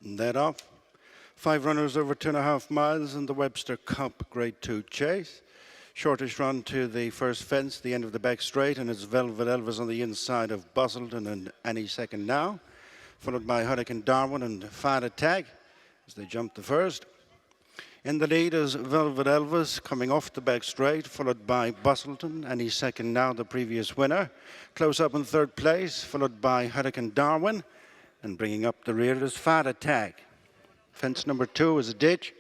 That off. 5 runners over 2.5 miles in the Webster Cup Grade 2 chase. Shortish run to the first fence, the end of the back straight, and it's Velvet Elvis on the inside of Bustleton and Any Second Now, followed by Hurricane Darwin and Fad Attack as they jump the first. In the lead is Velvet Elvis coming off the back straight, followed by Bustleton, Any Second Now, the previous winner. Close up in third place, followed by Hurricane Darwin, and bringing up the rear is Fad Attack. Fence number 2 is a ditch.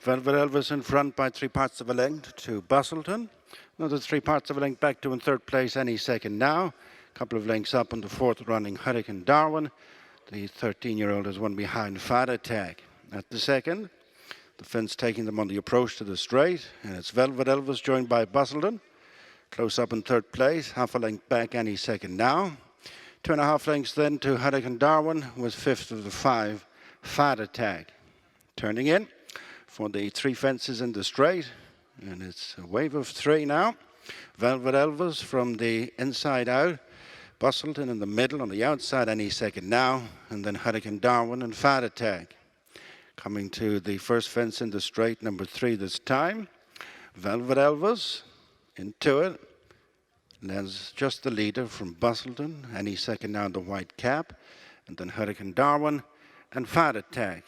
Velvet Elvis in front by 3 parts of a length to Bustleton. Another 3 parts of a length back to in third place, Any Second Now. A couple of lengths up in the fourth running Hurricane Darwin. The 13-year-old is one behind Fad Attack. At the second, the fence taking them on the approach to the straight, and it's Velvet Elvis joined by Bustleton. Close up in third place, half a length back, Any Second Now. 2.5 lengths then to Hurricane Darwin with fifth of the 5, Fad Attack. Turning in for the 3 fences in the straight, and it's a wave of 3 now. Velvet Elvis from the inside out, Bustleton in the middle, on the outside Any Second Now, and then Hurricane Darwin and Fad Attack. Coming to the first fence in the straight, number 3 this time. Velvet Elvis into it. Lands just the leader from Bustleton, Any Second Now, the white cap, and then Hurricane Darwin and Fad Attack.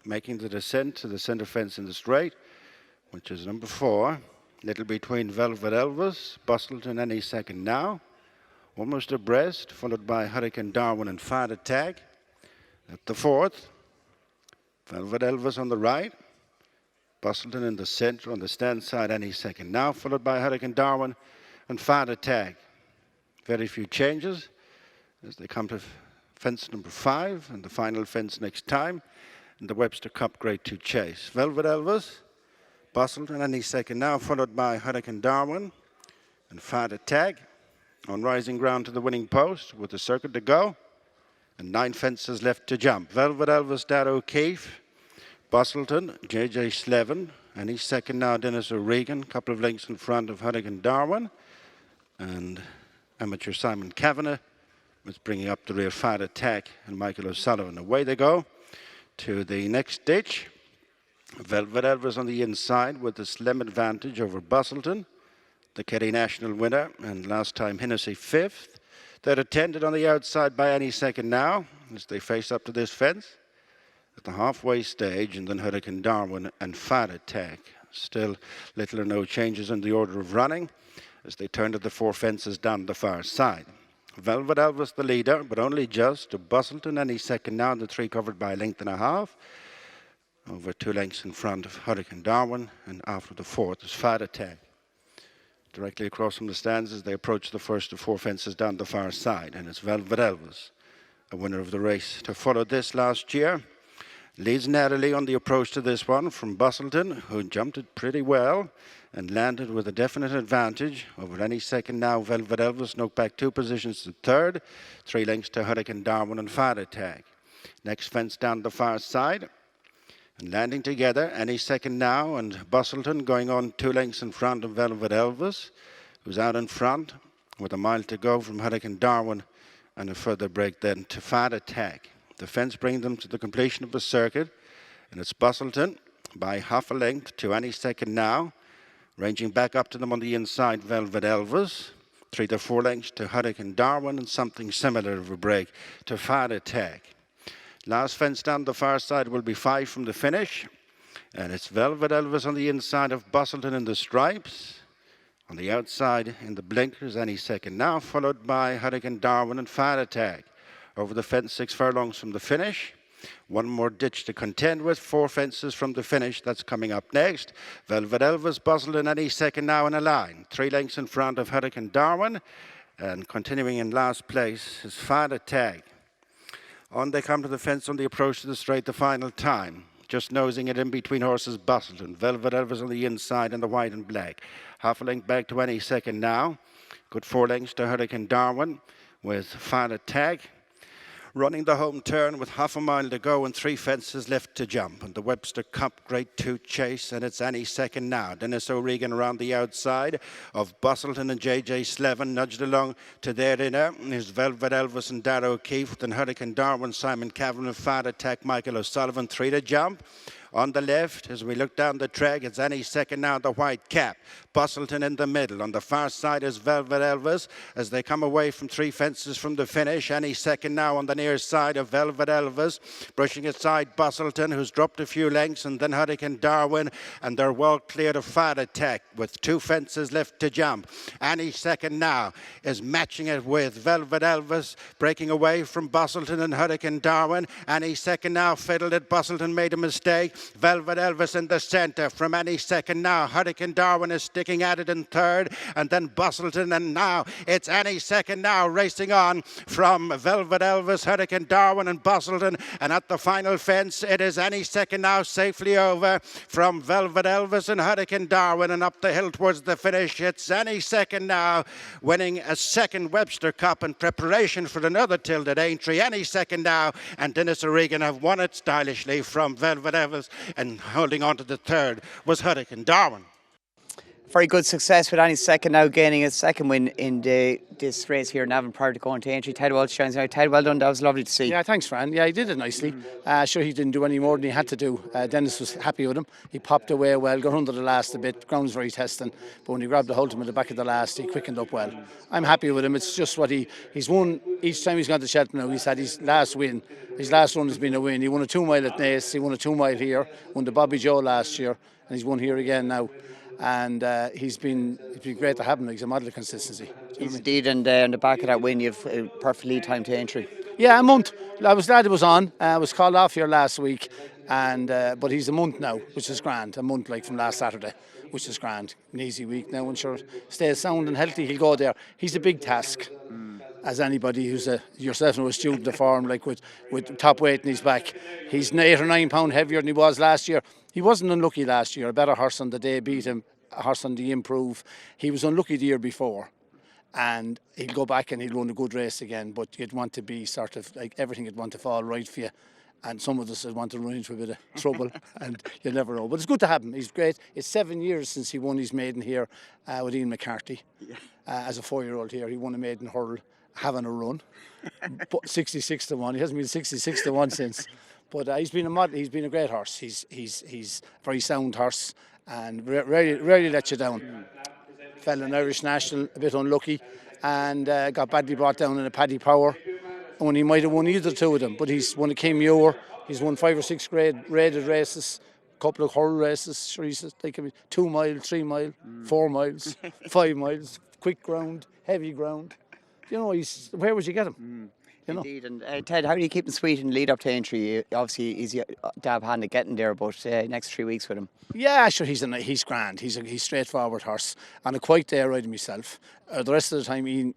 Making the descent to the center fence in the straight, which is number 4. Little between Velvet Elvis, Bustleton, Any Second Now. Almost abreast, followed by Hurricane Darwin and Fad Attack. At the fourth, Velvet Elvis on the right, Bustleton in the center on the stand side, Any Second Now, followed by Hurricane Darwin and Fad Attack. Very few changes as they come to fence number 5 and the final fence next time in the Webster Cup Grade 2 chase. Velvet Elvis, Bustleton, Any Second Now, followed by Hurricane Darwin and Fad Attack. On rising ground to the winning post with the circuit to go and 9 fences left to jump. Velvet Elvis, Dad O'Keefe, Bustleton, J.J. Slevin, Any Second Now, Dennis O'Regan, couple of lengths in front of Hurricane Darwin, and amateur Simon Kavanagh was bringing up the rear Fad Attack and Michael O'Sullivan. Away they go to the next ditch. Velvet Elvis on the inside with the slim advantage over Bustleton, the County National winner, and last time Hennessy 5th. They're attended on the outside by Any Second Now as they face up to this fence at the halfway stage, and then Hurricane Darwin and Fad Attack. Still little or no changes in the order of running as they turn to the 4 fences down the far side. Velvet Elvis the leader, but only just to Bustleton, Any Second Now, the 3 covered by a length and a half. Over 2 lengths in front of Hurricane Darwin, and after the 4th is Fad Attack. Directly across from the stands as they approach the first of 4 fences down the far side, and it's Velvet Elvis, a winner of the race to follow this last year. Leads narrowly on the approach to this one from Bustleton, who jumped it pretty well and landed with a definite advantage over Any Second Now. Velvet Elvis knocked back 2 positions to third, 3 lengths to Hurricane Darwin and Fad Attack. Next fence down the far side, and landing together, Any Second Now and Bustleton going on 2 lengths in front of Velvet Elvis, who's out in front with a mile to go from Hurricane Darwin, and a further break then to Fad Attack. The fence bringing them to the completion of the circuit, and it's Bustleton by half a length to Any Second Now, ranging back up to them on the inside, Velvet Elvis, 3 to 4 lengths to Hurricane Darwin, and something similar of a break to Fad Attack. Last fence down the far side will be 5 from the finish, and it's Velvet Elvis on the inside of Bustleton in the stripes. On the outside in the blinkers, Any Second Now, followed by Hurricane Darwin and Fad Attack. Over the fence, 6 furlongs from the finish. 1 more ditch to contend with, 4 fences from the finish. That's coming up next. Velvet Elvis, Bustleton, Any Second Now in a line. 3 lengths in front of Hurricane Darwin, and continuing in last place is Fad Attack. On they come to the fence on the approach to the straight the final time. Just nosing it in between horses, Bustleton. Velvet Elvis on the inside in the white and black. Half a length back to Any Second Now. Good 4 lengths to Hurricane Darwin with Fad Attack. Running the home turn with half a mile to go and 3 fences left to jump. And the Webster Cup Grade 2 chase, and it's any second now. Dennis O'Regan around the outside of Bustleton and JJ Slevin, nudged along to their inner. Here's Velvet Elvis and Darrow O'Keefe, then Hurricane Darwin, Simon Cavan, Fad Attack, Michael O'Sullivan, 3 to jump. On the left, as we look down the track, it's any second now, the white cap. Bustleton in the middle. On the far side is Velvet Elvis as they come away from 3 fences from the finish. Any second now on the near side of Velvet Elvis. Brushing aside Bustleton, who's dropped a few lengths, and then Hurricane Darwin, and they're well clear of Fad Attack with 2 fences left to jump. Any second now is matching it with Velvet Elvis, breaking away from Bustleton and Hurricane Darwin. Any second now, fiddled it. Bustleton made a mistake. Velvet Elvis in the centre. From any second now, Hurricane Darwin is sticking at it in third, and then Bustleton, and now it's any second now, racing on from Velvet Elvis, Hurricane Darwin and Bustleton, and at the final fence it is any second now, safely over from Velvet Elvis and Hurricane Darwin, and up the hill towards the finish it's any second now, winning a second Webster Cup in preparation for another tilt at Aintree. Any second now, and Dennis O'Regan have won it stylishly from Velvet Elvis, and holding on to the third was Hurricane Darwin. Very good success with any second now, gaining a second win in this race here in Navan prior to going to Aintree. Ted Walsh joins now. Ted, well done. That was lovely to see. Yeah, thanks, Fran. Yeah, he did it nicely. Sure, he didn't do any more than he had to do. Dennis was happy with him. He popped away well, got under the last a bit. Ground was very testing, but when he grabbed the hold of him at the back of the last, he quickened up well. I'm happy with him. It's just what he's won each time he's gone to Cheltenham now. He's had his last win. His last run has been a win. He won a 2 mile at Naas. He won a 2 mile here. Won the Bobbyjo last year, and he's won here again now. And it's been great to have him. He's a model of consistency. He's indeed, and on the back of that win, you've perfect lead time to Aintree. Yeah, a month. I was glad it was on. I was called off here last week, and but he's a month now, which is grand. A month like from last Saturday, which is grand. An easy week now, and sure, stays sound and healthy, he'll go there. He's a big task. As anybody who's yourself a student of form, like with top weight in his back, he's 8 or 9 pound heavier than he was last year. He wasn't unlucky last year. A better horse on the day beat him. A horse on the improve. He was unlucky the year before, and he'll go back and he'll run a good race again. But you'd want to be sort of like everything would want to fall right for you, and some of us would want to run into a bit of trouble, and you never know. But it's good to have him. He's great. It's 7 years since he won his maiden here with Ian McCarthy. As a 4-year-old here, he won a maiden hurl, having a run, but 66 to 1. He hasn't been 66 to 1 since. But he's been a model. He's been a great horse. He's a very sound horse, and rarely let you down. Fell in Irish National, a bit unlucky, and got badly brought down in a Paddy Power. And he might have won either 2 of them, but he's won a King Muir. He's won 5 or 6 graded races, a couple of hurl races. Sure, he's like 2 mile, 3 mile, 4 miles, 5 miles, quick ground, heavy ground. You know, where would you get him? You know? Indeed, and Ted, how do you keep him sweet and lead up to Aintree? Obviously, he's a dab hand at getting there, but next 3 weeks with him. Yeah, sure, he's grand. He's straightforward horse, and a quiet day riding myself. The rest of the time, Ian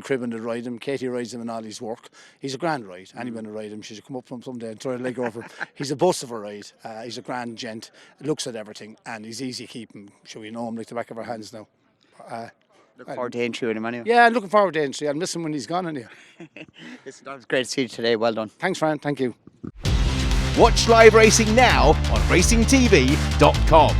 Cribben would ride him. Katie rides him in all his work. He's a grand ride. Anyone will ride him. She should come up from someday and throw a leg over him. He's a bus of a ride. He's a grand gent. Looks at everything, and he's easy keeping. Sure, we know him like the back of our hands now. Look forward to Aintree with him anyway. Yeah, looking forward to Aintree. I'll miss him when he's gone anyway. Listen, that was great to see you today. Well done. Thanks, Fran. Thank you. Watch live racing now on racingtv.com.